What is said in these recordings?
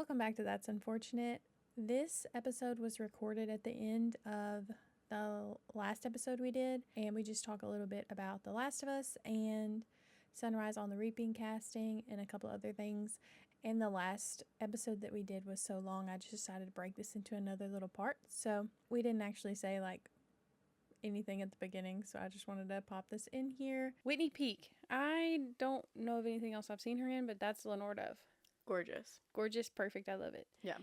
welcome back to That's Unfortunate. This episode was recorded at the end of the last episode we did, and we just talk a little bit about The Last of Us and Sunrise on the Reaping casting and a couple other things. And the last episode that we did was so long, I just decided to break this into another little part. So we didn't actually say like anything at the beginning, so I just wanted to pop this in here. Whitney Peak. I don't know of anything else I've seen her in, but that's Lenore Dove. Gorgeous, perfect. I love it. Yeah.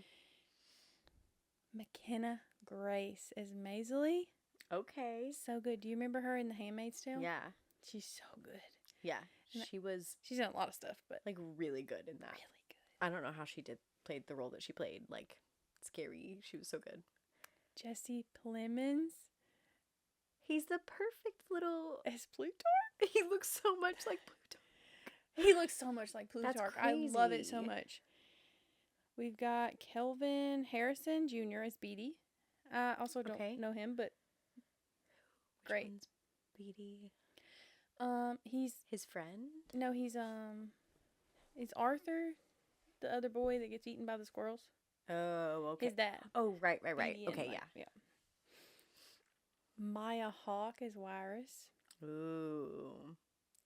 McKenna Grace as Maisley. Okay. So good. Do you remember her in The Handmaid's Tale? Yeah. She's so good. Yeah. And she's in a lot of stuff, but like really good in that. Really good. I don't know how she played the role that she played. Like scary. She was so good. Jesse Plemons. He's the perfect little As Plutarch. He looks so much like Plutarch. He looks so much like Plutarch. That's I crazy. love it so much. We've got Kelvin Harrison Jr. as Beatty. I also don't know him, but great. Which one's Beatty? He's his friend? No, he's Arthur, the other boy that gets eaten by the squirrels. Oh, okay. His dad. Oh, right. Beatty Okay, yeah. Maya Hawke as Wyrus. Ooh.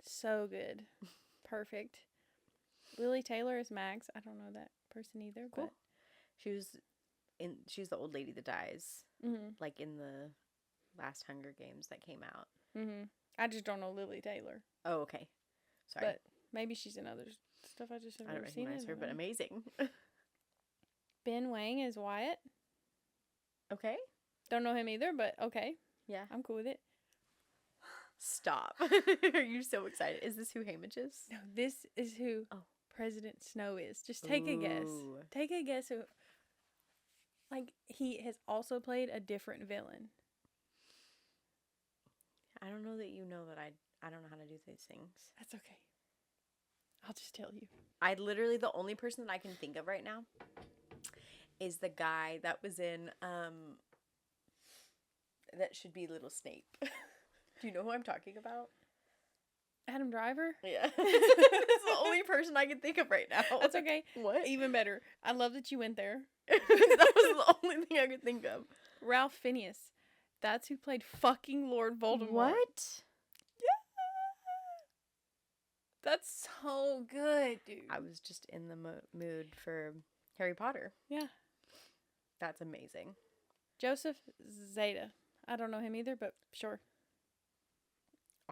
So good. Perfect. Lily Taylor as Max. I don't know that person either, Cool. but she's the old lady that dies, mm-hmm. like in the last Hunger Games that came out. Mm-hmm. I just don't know Lily Taylor. Oh, okay. Sorry. But maybe she's in other stuff. I just haven't seen recognize her, but amazing. Ben Wang as Wyatt. Okay. Don't know him either, but okay. Yeah. I'm cool with it. Stop. Are you so excited? Is this who Haymitch is? No, this is who President Snow is. Just take a guess. Take a guess who. Like, he has also played a different villain. I don't know that you know that I don't know how to do these things. That's okay. I'll just tell you. The only person that I can think of right now is the guy that was in, that should be Little Snape. Do you know who I'm talking about? Adam Driver? Yeah. That's the only person I can think of right now. That's okay. What? Even better. I love that you went there. That was the only thing I could think of. Ralph Fiennes. That's who played fucking Lord Voldemort. What? Yeah. That's so good, dude. I was just in the mood for Harry Potter. Yeah. That's amazing. Joseph Zeta. I don't know him either, but sure.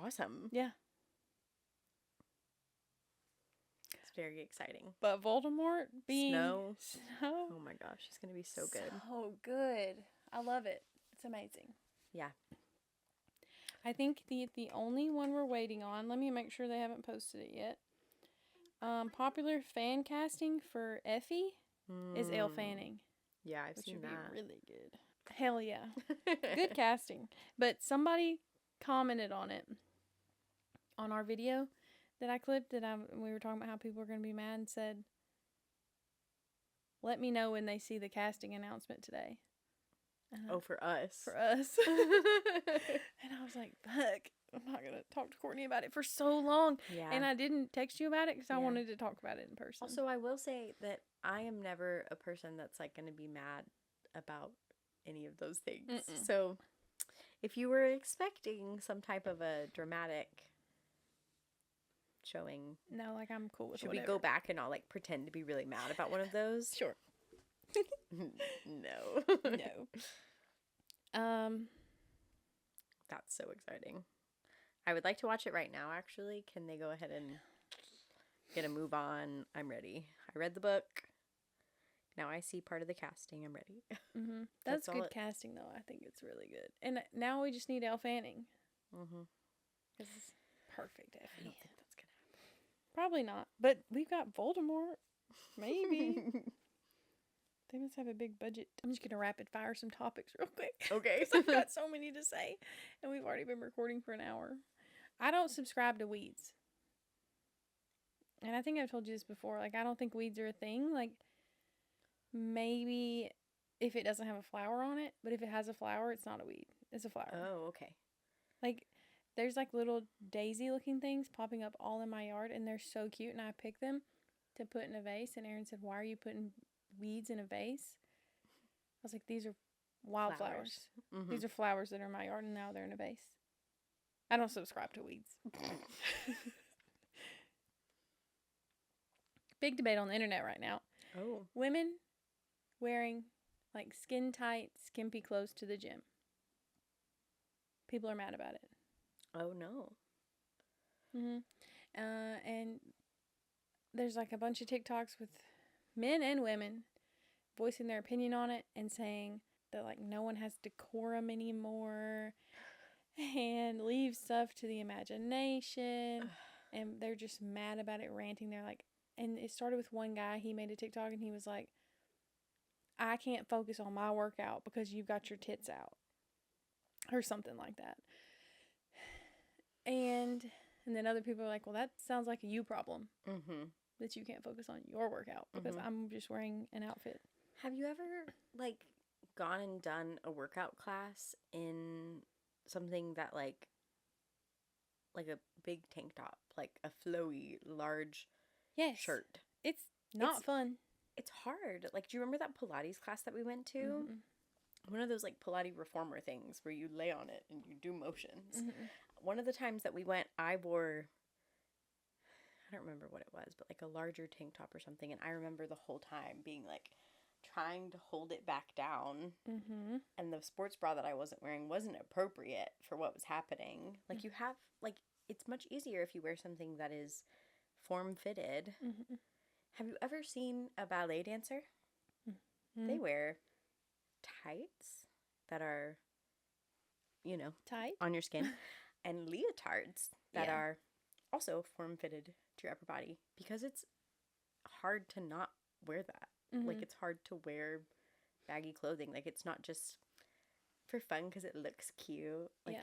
Awesome. Yeah. It's very exciting. But Voldemort being Snow. Oh my gosh, she's going to be so good. So good. I love it. It's amazing. Yeah. I think the only one we're waiting on, let me make sure they haven't posted it yet. Popular fan casting for Effie is Elle Fanning. Yeah, I've seen that. Which would be really good. Hell yeah. Good casting. But somebody commented on it on our video that I clipped we were talking about how people are going to be mad and said, let me know when they see the casting announcement today. For us. For us. And I was like, fuck, I'm not going to talk to Courtney about it for so long. Yeah. And I didn't text you about it because I wanted to talk about it in person. Also, I will say that I am never a person that's like going to be mad about any of those things. Mm-mm. So if you were expecting some type of a dramatic showing. No, like I'm cool with Should whatever. we go back and I'll like pretend to be really mad about one of those? Sure. No. That's so exciting. I would like to watch it right now, actually. Can they go ahead and get a move on? I'm ready. I read the book. Now I see part of the casting. I'm ready. Mm-hmm. That's good casting, though. I think it's really good. And now we just need Elle Fanning. Mm-hmm. This is perfect, Effie. I don't think that's going to happen. Probably not. But we've got Voldemort. Maybe. They must have a big budget. I'm just going to rapid fire some topics real quick. Okay. I've got so many to say. And we've already been recording for an hour. I don't subscribe to weeds. And I think I've told you this before. Like, I don't think weeds are a thing. Like, maybe if it doesn't have a flower on it. But if it has a flower, it's not a weed. It's a flower. Oh, okay. Like, there's like little daisy-looking things popping up all in my yard. And they're so cute. And I pick them to put in a vase. And Erin said, why are you putting weeds in a vase. I was like, these are wildflowers. Mm-hmm. These are flowers that are in my yard, and now they're in a vase. I don't subscribe to weeds. Big debate on the internet right now. Oh. Women wearing like skin tight, skimpy clothes to the gym. People are mad about it. Oh no. And there's like a bunch of TikToks with men and women voicing their opinion on it and saying that like no one has decorum anymore and leave stuff to the imagination. And they're just mad about it, ranting. They're like, and it started with one guy. He made a TikTok and he was like, I can't focus on my workout because you've got your tits out. Or something like that. And then other people are like, well, that sounds like a you problem. Mm-hmm. That you can't focus on your workout because I'm just wearing an outfit. Have you ever, like, gone and done a workout class in something that, like a big tank top, like a flowy, large shirt? It's not fun. It's hard. Like, do you remember that Pilates class that we went to? Mm-hmm. One of those, like, Pilates reformer things where you lay on it and you do motions. Mm-hmm. One of the times that we went, I wore, I don't remember what it was, but, like, a larger tank top or something. And I remember the whole time being, like, trying to hold it back down. Mm-hmm. And the sports bra that I wasn't wearing wasn't appropriate for what was happening. Like, you have, like, it's much easier if you wear something that is form-fitted. Mm-hmm. Have you ever seen a ballet dancer? Mm-hmm. They wear tights that are, you know, tight on your skin, and leotards that are also form-fitted to your upper body, because it's hard to not wear that. Mm-hmm. Like, it's hard to wear baggy clothing. Like, it's not just for fun because it looks cute. Like,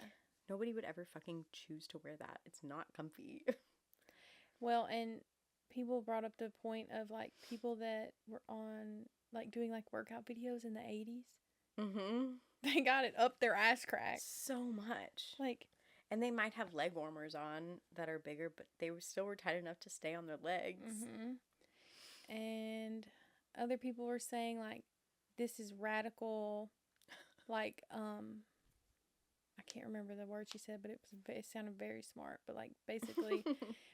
nobody would ever fucking choose to wear that. It's not comfy. Well, and people brought up the point of, like, people that were on, like, doing, like, workout videos in the 80s. Mm-hmm. They got it up their ass crack. So much. Like, and they might have leg warmers on that are bigger, but they still were tight enough to stay on their legs. Mm-hmm. And other people were saying, like, this is radical. Like, I can't remember the word she said, but it sounded very smart. But, like, basically,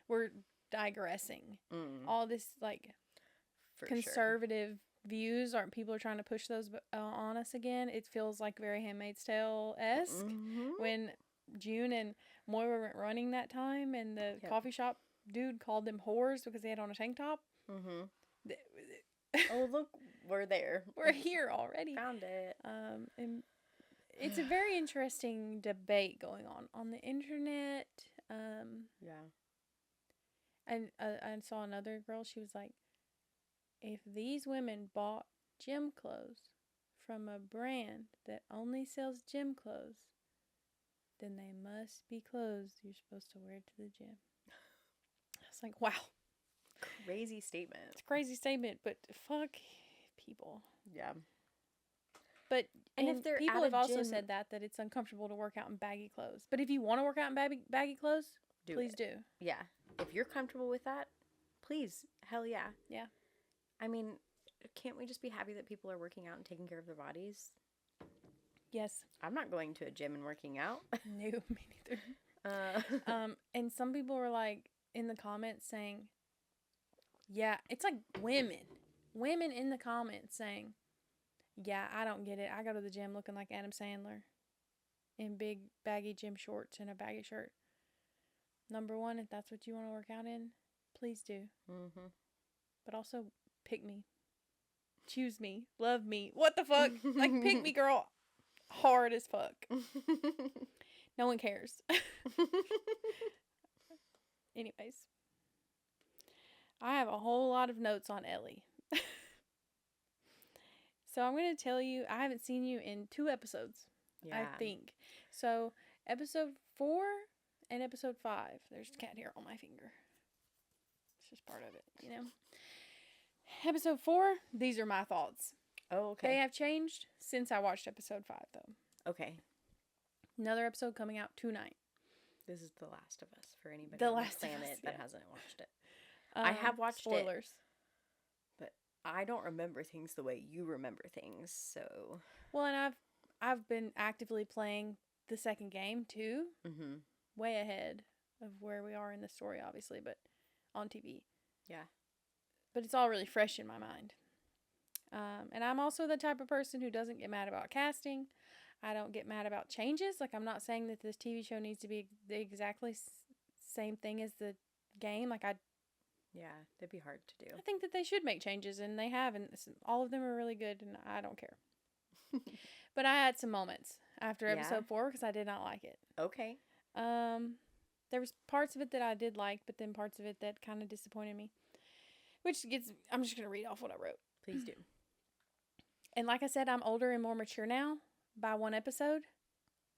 we're digressing. All this, like, for conservative views, aren't people are trying to push those on us again. It feels like very Handmaid's Tale-esque. Mm-hmm. When June and Moira went running that time, and the coffee shop dude called them whores because they had on a tank top. Mm-hmm. Oh, look, we're there. We're here already. Found it. And it's a very interesting debate going on the internet. And I saw another girl. She was like, if these women bought gym clothes from a brand that only sells gym clothes, then they must be clothes you're supposed to wear to the gym. I was like, wow. Crazy statement. It's a crazy statement, but fuck people. Yeah. But and if they're people have also said that it's uncomfortable to work out in baggy clothes. But if you want to work out in baggy clothes, please do. Yeah. If you're comfortable with that, please. Hell yeah. Yeah. I mean, can't we just be happy that people are working out and taking care of their bodies? Yes. I'm not going to a gym and working out. No, me neither. And some people were like in the comments saying, yeah, it's like women in the comments saying, yeah, I don't get it. I go to the gym looking like Adam Sandler in big baggy gym shorts and a baggy shirt. Number one, if that's what you want to work out in, please do. Mm-hmm. But also pick me. Choose me. Love me. What the fuck? Like, pick me, girl. Hard as fuck. No one cares. Anyways. I have a whole lot of notes on Ellie. So I'm going to tell you, I haven't seen you in 2 episodes, I think. So episode 4 and episode 5. There's cat hair on my finger. It's just part of it, you know. Episode 4, these are my thoughts. Oh, okay. They have changed since I watched episode 5, though. Okay. Another episode coming out tonight. This is The Last of Us for anybody on the planet that hasn't watched it. I have watched spoilers. But I don't remember things the way you remember things, so. Well, and I've been actively playing the second game too, way ahead of where we are in the story, obviously, but on TV. Yeah. But it's all really fresh in my mind. And I'm also the type of person who doesn't get mad about casting. I don't get mad about changes. Like, I'm not saying that this TV show needs to be the exactly same thing as the game. Like, Yeah, that'd be hard to do. I think that they should make changes, and they have, and all of them are really good, and I don't care. But I had some moments after episode 4 because I did not like it. Okay. There was parts of it that I did like, but then parts of it that kind of disappointed me. I'm just going to read off what I wrote. Please do. And like I said, I'm older and more mature now by one episode,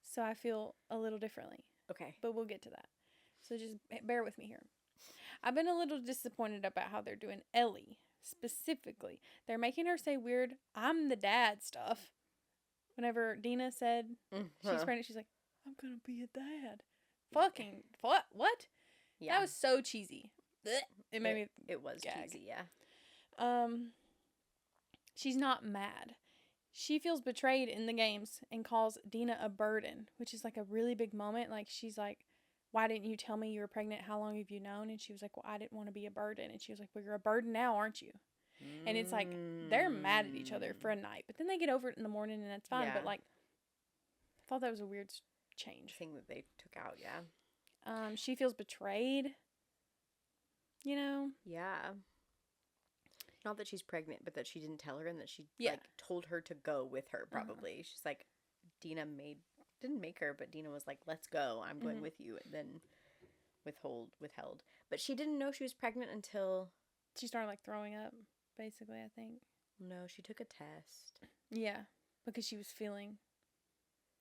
so I feel a little differently. Okay. But we'll get to that. So just bear with me here. I've been a little disappointed about how they're doing Ellie, specifically. They're making her say weird, I'm the dad stuff. Whenever Dina said she's pregnant, she's like, I'm going to be a dad. Fucking, what? Yeah. That was so cheesy. It made me It was gag. cheesy, yeah. She's not mad. She feels betrayed in the games and calls Dina a burden, which is like a really big moment. Like, she's like, why didn't you tell me you were pregnant? How long have you known? And she was like, well, I didn't want to be a burden. And she was like, well, you're a burden now, aren't you? And it's like, they're mad at each other for a night. But then they get over it in the morning and that's fine. Yeah. But, like, I thought that was a weird change. Thing that they took out, yeah. She feels betrayed. You know? Yeah. Not that she's pregnant, but that she didn't tell her and that she, like, told her to go with her, probably. She's like, Dina didn't make her, but Dina was like, let's go. I'm going with you. And then withheld. But she didn't know she was pregnant until... She started, like, throwing up, basically, I think. No, she took a test. Yeah, because she was feeling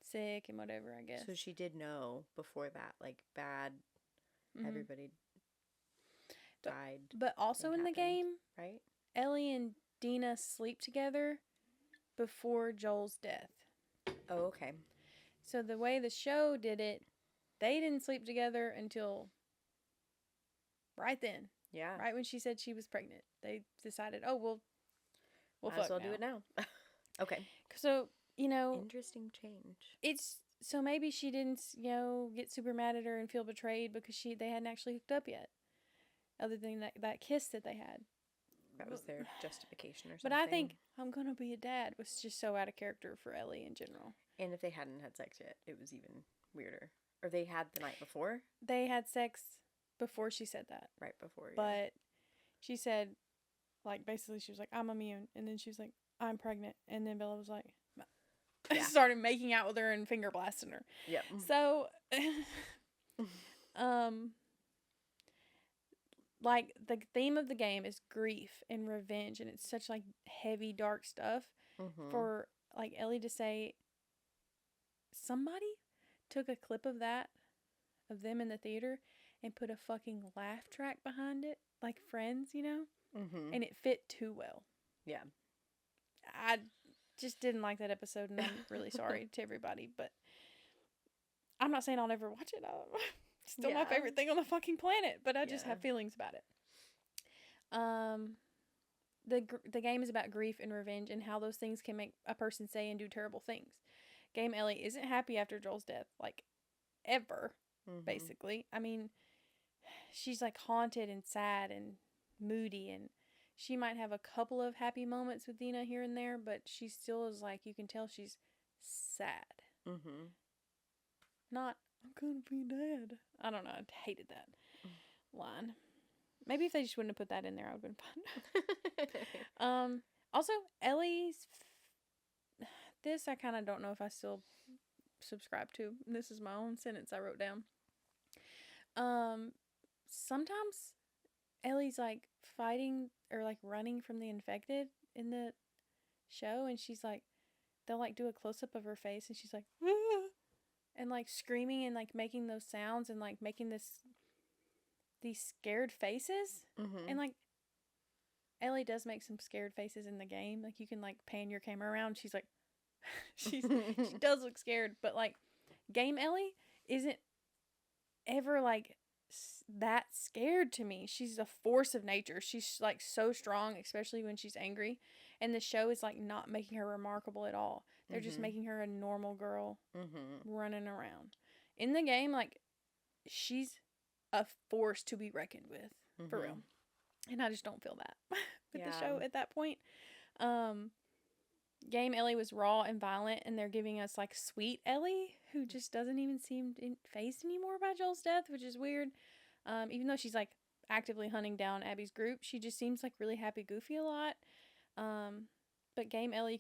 sick and whatever, I guess. So she did know before that, like, bad, everybody died. But also in the game, right? Ellie and Dina sleep together before Joel's death. Oh, okay. So the way the show did it, they didn't sleep together until right then. Yeah. Right when she said she was pregnant. They decided, oh, we'll Might fuck as well now. do it now. Okay. So, you know. Interesting change. So maybe she didn't, get super mad at her and feel betrayed because they hadn't actually hooked up yet. Other than that kiss that they had. That was their justification or something. But I think I'm going to be a dad was just so out of character for Ellie in general. And if they hadn't had sex yet, it was even weirder. Or they had the night before? They had sex before she said that. Right before, yeah. But she said, like, basically she was like, I'm immune. And then she was like, I'm pregnant. And then Bella was like, started making out with her and finger blasting her. Yep. So, like, the theme of the game is grief and revenge, and it's such, like, heavy, dark stuff. For, like, Ellie to say, somebody took a clip of that, of them in the theater, and put a fucking laugh track behind it, like Friends, and it fit too well. Yeah. I just didn't like that episode, and I'm really sorry to everybody, but I'm not saying I'll never watch it. Still my favorite thing on the fucking planet, but I just have feelings about it. The game is about grief and revenge and how those things can make a person say and do terrible things. Game Ellie isn't happy after Joel's death, like, ever, basically. I mean, she's, like, haunted and sad and moody, and she might have a couple of happy moments with Dina here and there, but she still is, like, you can tell she's sad. Not, I'm gonna be dead. I don't know. I hated that line. Maybe if they just wouldn't have put that in there, I would have been fine. Also, Ellie's... This I kind of don't know if I still subscribe to. This is my own sentence I wrote down. Sometimes Ellie's, like, fighting or, like, running from the infected in the show, and she's, like... They'll, like, do a close-up of her face, and she's, like... Ah! And, like, screaming and, like, making those sounds and, like, making these scared faces. And, like, Ellie does make some scared faces in the game. Like, you can, like, pan your camera around. She's, like, she does look scared. But, like, game Ellie isn't ever, like, that scared to me. She's a force of nature. She's like so strong, especially when she's angry. And the show is like not making her remarkable at all. They're just making her a normal girl running around. In the game, like, she's a force to be reckoned with, for real. And I just don't feel that with the show at that point. Game Ellie was raw and violent, and they're giving us like sweet Ellie, who just doesn't even seem phased anymore by Joel's death, which is weird. Even though she's like actively hunting down Abby's group, she just seems like really happy, goofy a lot. But Game Ellie,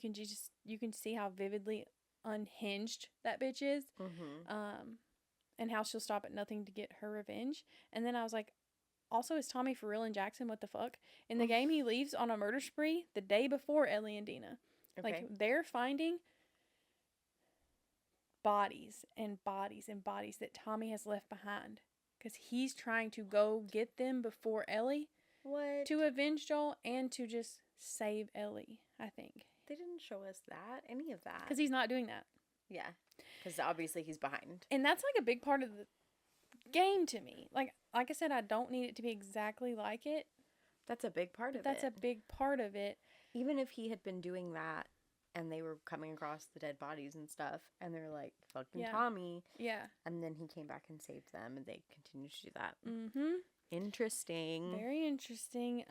you can see how vividly unhinged that bitch is, and how she'll stop at nothing to get her revenge. And then I was like, also, is Tommy for real in Jackson? What the fuck? In the game, he leaves on a murder spree the day before Ellie and Dina. Okay. Like, they're finding bodies and bodies and bodies that Tommy has left behind. Because he's trying to go get them before Ellie. What? To avenge Joel and to just save Ellie, I think. They didn't show us any of that. Because he's not doing that. Yeah. Because obviously he's behind. And that's like a big part of the game to me. Like I said, I don't need it to be exactly like it. That's a big part of it. That's a big part of it. Even if he had been doing that and they were coming across the dead bodies and stuff and they're like, fucking Tommy. Yeah. And then he came back and saved them and they continued to do that. Mm-hmm. Interesting. Very interesting.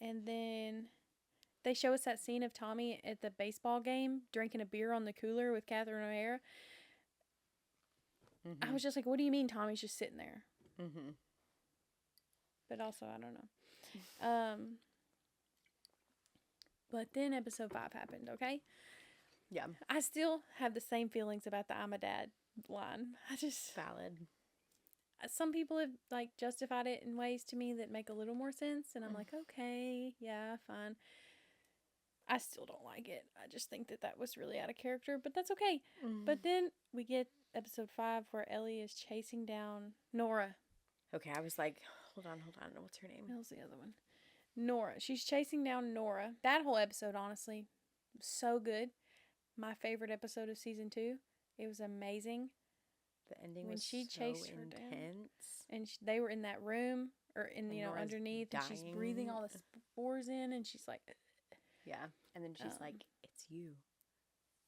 And then they show us that scene of Tommy at the baseball game drinking a beer on the cooler with Catherine O'Hara. I was just like, what do you mean Tommy's just sitting there? But also, I don't know. But then episode 5 happened, okay? Yeah. I still have the same feelings about the I'm a dad line. Valid. Some people have, like, justified it in ways to me that make a little more sense. And I'm like, okay, yeah, fine. I still don't like it. I just think that was really out of character. But that's okay. But then we get episode 5 where Ellie is chasing down Nora. Okay, I was like, hold on. What's her name? What was the other one? Nora. She's chasing down Nora. That whole episode, honestly, was so good. My favorite episode of season 2. It was amazing. The ending was so intense. And they were in that room, or in, Nora's underneath, dying. and she's breathing all the spores in, and she's like... Yeah, and then she's like, it's you.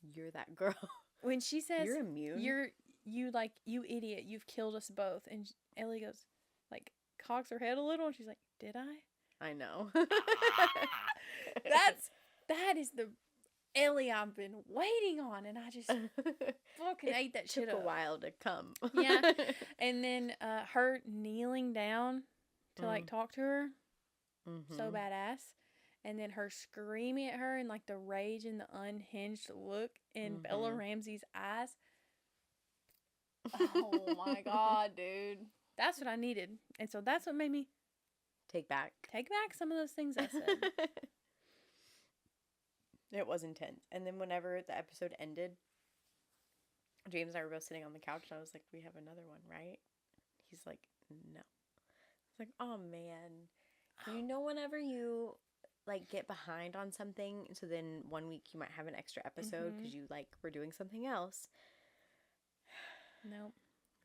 You're that girl. When she says... You're immune. You idiot, you've killed us both. And Ellie goes, like, cocks her head a little, and she's like, did I? I know. That is the Ellie I've been waiting on, and I just fucking ate that shit up. It took a while to come. Yeah. And then her kneeling down to like talk to her, so badass. And then her screaming at her and like the rage and the unhinged look in Bella Ramsey's eyes. Oh my god, dude. That's what I needed. And so that's what made me take back some of those things I said. It was intense. And then whenever the episode ended, James and I were both sitting on the couch and I was like, we have another one, right? He's like, no. I was like, oh man. Whenever you like get behind on something, so then one week you might have an extra episode because you like were doing something else. Nope.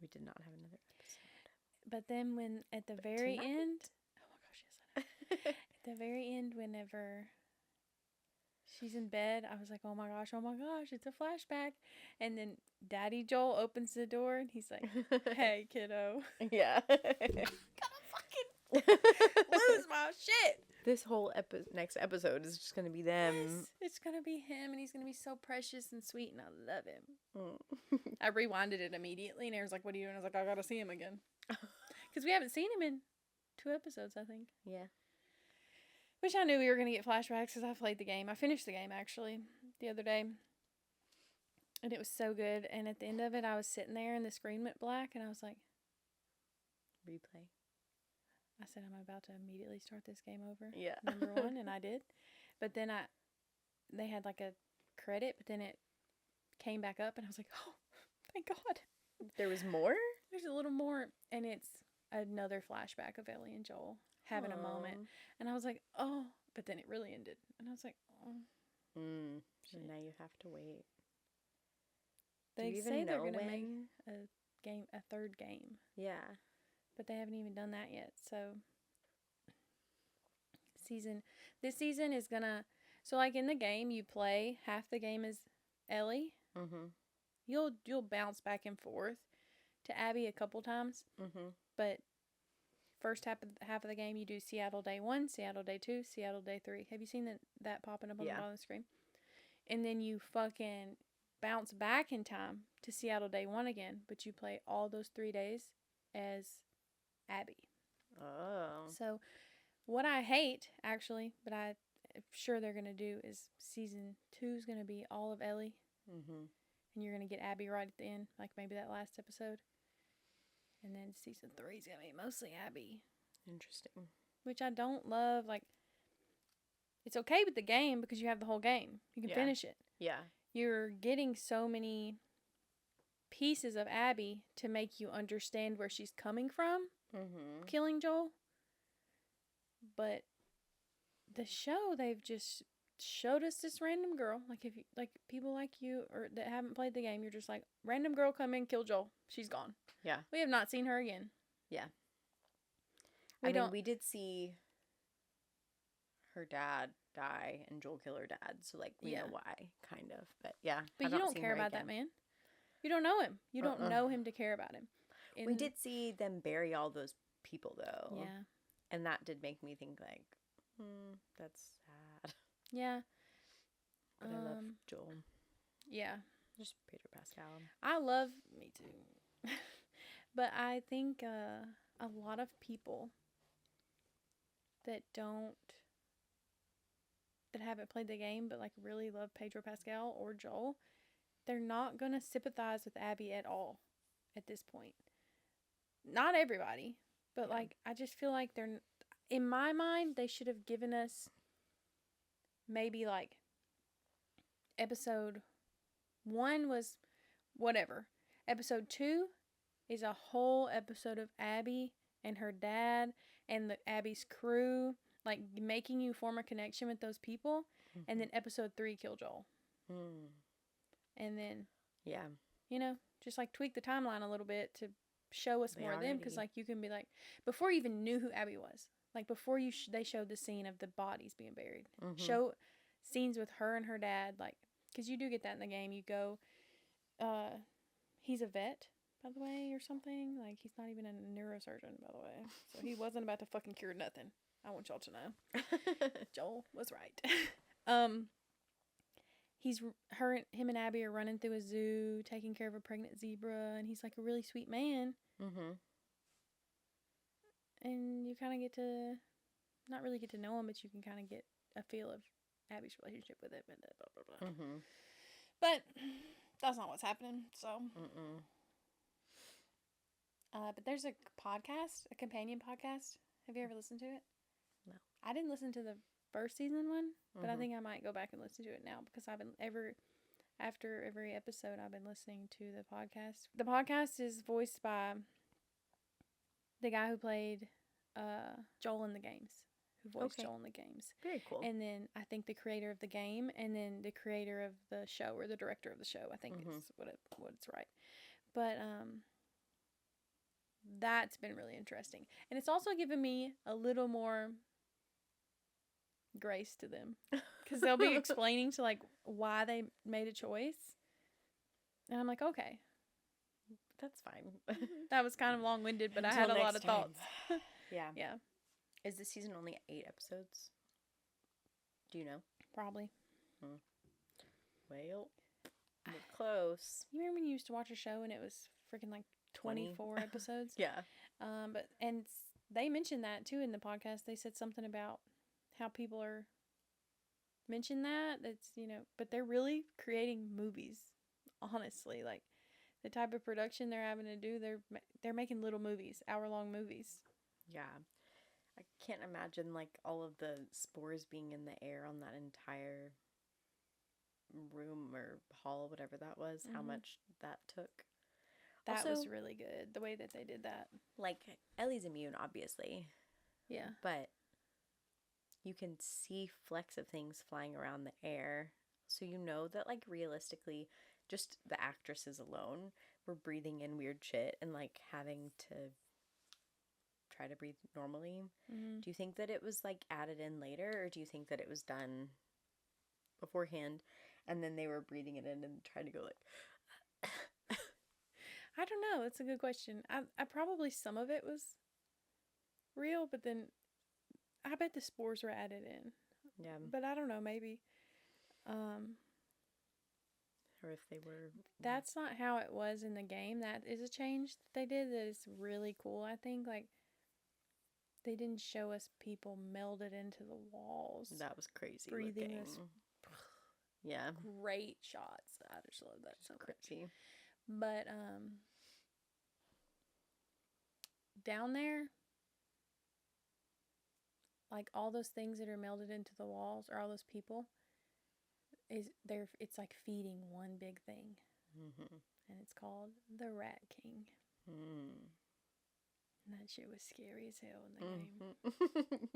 We did not have another episode. But then when at the very end, oh my gosh, yes, I know. At the very end, whenever she's in bed, I was like, oh my gosh, it's a flashback. And then Daddy Joel opens the door and he's like, hey, kiddo. Yeah. I'm gonna fucking lose my shit. This whole next episode is just going to be them. Yes, it's going to be him, and he's going to be so precious and sweet, and I love him. I rewinded it immediately, and Aaron's like, what are you doing? I was like, I got to see him again. Because we haven't seen him in 2 episodes, I think. Yeah. Which I knew we were going to get flashbacks because I played the game. I finished the game, actually, the other day. And it was so good. And at the end of it, I was sitting there, and the screen went black, and I was like... Replay. I said, I'm about to immediately start this game over. Yeah. Number 1, and I did. But then they had like a credit, but then it came back up, and I was like, oh, thank God. There was more? There's a little more, and it's another flashback of Ellie and Joel having a moment. And I was like, oh, but then it really ended. And I was like, oh. So now you have to wait. They say they're going to make a a third game. Yeah. But they haven't even done that yet. So this season is gonna, so like in the game you play, half the game is Ellie. Mhm. You'll bounce back and forth to Abby a couple times. Mhm. But first half of the game you do Seattle day 1, Seattle day 2, Seattle day 3. Have you seen that popping up on the bottom of the screen? And then you fucking bounce back in time to Seattle day 1 again, but you play all those 3 days as Abby. Oh. So what I hate, actually, but I'm sure they're going to do, is season 2 is going to be all of Ellie. Mhm. And you're going to get Abby right at the end, like maybe that last episode. And then season 3 is going to be mostly Abby. Interesting. Which I don't love. Like, it's okay with the game because you have the whole game. You can finish it. Yeah. You're getting so many pieces of Abby to make you understand where she's coming from, killing Joel. But the show, they've just showed us this random girl. Like, if you, like people like you or that haven't played the game, you're just like, random girl come in, kill Joel. She's gone. Yeah. We have not seen her again. Yeah. We did see her dad die and Joel kill her dad, so like we know why, kind of. But yeah. But you don't care about that man. You don't know him. You don't know him to care about him. We did see them bury all those people though. Yeah. And that did make me think like, that's sad. Yeah. But I love Joel. Yeah. Just Pedro Pascal. Me too. But I think a lot of people that haven't played the game but like really love Pedro Pascal or Joel, they're not going to sympathize with Abby at all at this point. Not everybody, but like I just feel like they're, in my mind, they should have given us maybe like episode 1 was whatever. Episode 2 is a whole episode of Abby and her dad and Abby's crew, like making you form a connection with those people. And then episode 3, kill Joel. And then, just like tweak the timeline a little bit to show us more of them. Because like you can be like, before you even knew who Abby was, like before they showed the scene of the bodies being buried, show scenes with her and her dad, like, because you do get that in the game. You go, he's a vet, by the way, or something. Like, he's not even a neurosurgeon, by the way. So he wasn't about to fucking cure nothing. I want y'all to know. Joel was right. Him and Abby are running through a zoo, taking care of a pregnant zebra, and he's like a really sweet man. And you kind of get to, not really get to know him, but you can kind of get a feel of Abby's relationship with it. Blah, blah, blah. But that's not what's happening, so. But there's a podcast, a companion podcast. Have you ever listened to it? No. I didn't listen to the first season one, but I think I might go back and listen to it now because after every episode I've been listening to the podcast. The podcast is voiced by the guy who played Joel in the games, who voiced Joel in the games. Very cool. And then I think the creator of the game, and then the creator of the show, or the director of the show. I think is what's right. But that's been really interesting, and it's also given me a little more grace to them because they'll be explaining to like why they made a choice, and I'm like, okay, that's fine. That was kind of long-winded, but I had a lot of thoughts. Yeah. Is this season only 8 episodes? Do you know? Probably. Well, we're close. You remember when you used to watch a show and it was freaking like 24 episodes? Yeah. And they mentioned that too in the podcast. They said something about how people are mention that. That's, but they're really creating movies. Honestly, like the type of production they're having to do, they're making little movies, hour-long movies. Yeah. I can't imagine like all of the spores being in the air on that entire room or hall, whatever that was, how much that took. That also was really good, the way that they did that. Like, Ellie's immune, obviously. Yeah. But you can see flecks of things flying around the air. So you know that, like, realistically, just the actresses alone were breathing in weird shit and like having to try to breathe normally. Mm-hmm. Do you think that it was like added in later, or do you think that it was done beforehand and then they were breathing it in and trying to go like I don't know. It's a good question. I probably some of it was real, but then I bet the spores were added in. yeah, But I don't know, maybe. or if they were. That's not how it was in the game. That is a change that they did that is really cool, I think. Like, they didn't show us people melded into the walls. That was crazy. Breathing looking. this Yeah, great shots. I just love that so crazy. much. But down there, like all those things that are melded into the walls, or all those people, it's like feeding one big thing, and it's called the Rat King. And that shit was scary as hell in the game.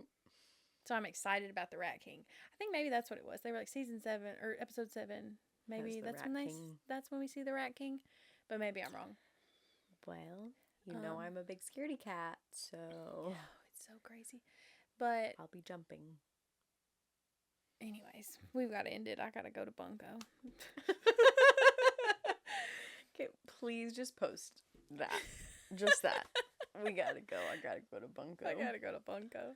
So I'm excited about the Rat King. I think maybe that's what it was. They were like season 7 or episode 7. Maybe that's when we see the Rat King, but maybe I'm wrong. Well, you know I'm a big scaredy cat, so it's so crazy. But I'll be jumping. Anyways, we've got to end it. I gotta go to Bunko. Okay, please just post that. Just that. We gotta go. I gotta go to Bunko.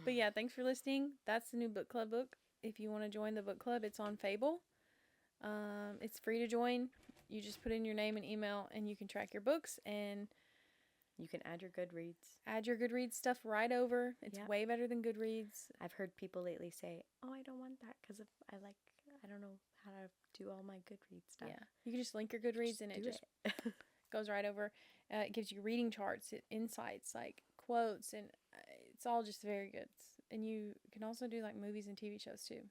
But yeah, thanks for listening. That's the new book club book. If you want to join the book club, it's on Fable. It's free to join. You just put in your name and email, and you can track your books, and you can add your Goodreads. Add your Goodreads stuff right over. It's way better than Goodreads. I've heard people lately say, "Oh, I don't want that because I don't know how to do all my Goodreads stuff." Yeah, you can just link your Goodreads, and it just goes right over. It gives you reading charts, insights, like quotes, and it's all just very good. And you can also do like movies and TV shows too.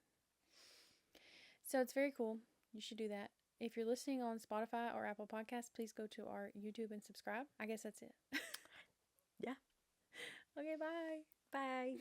So it's very cool. You should do that. If you're listening on Spotify or Apple Podcasts, please go to our YouTube and subscribe. I guess that's it. Yeah. Okay, bye. Bye.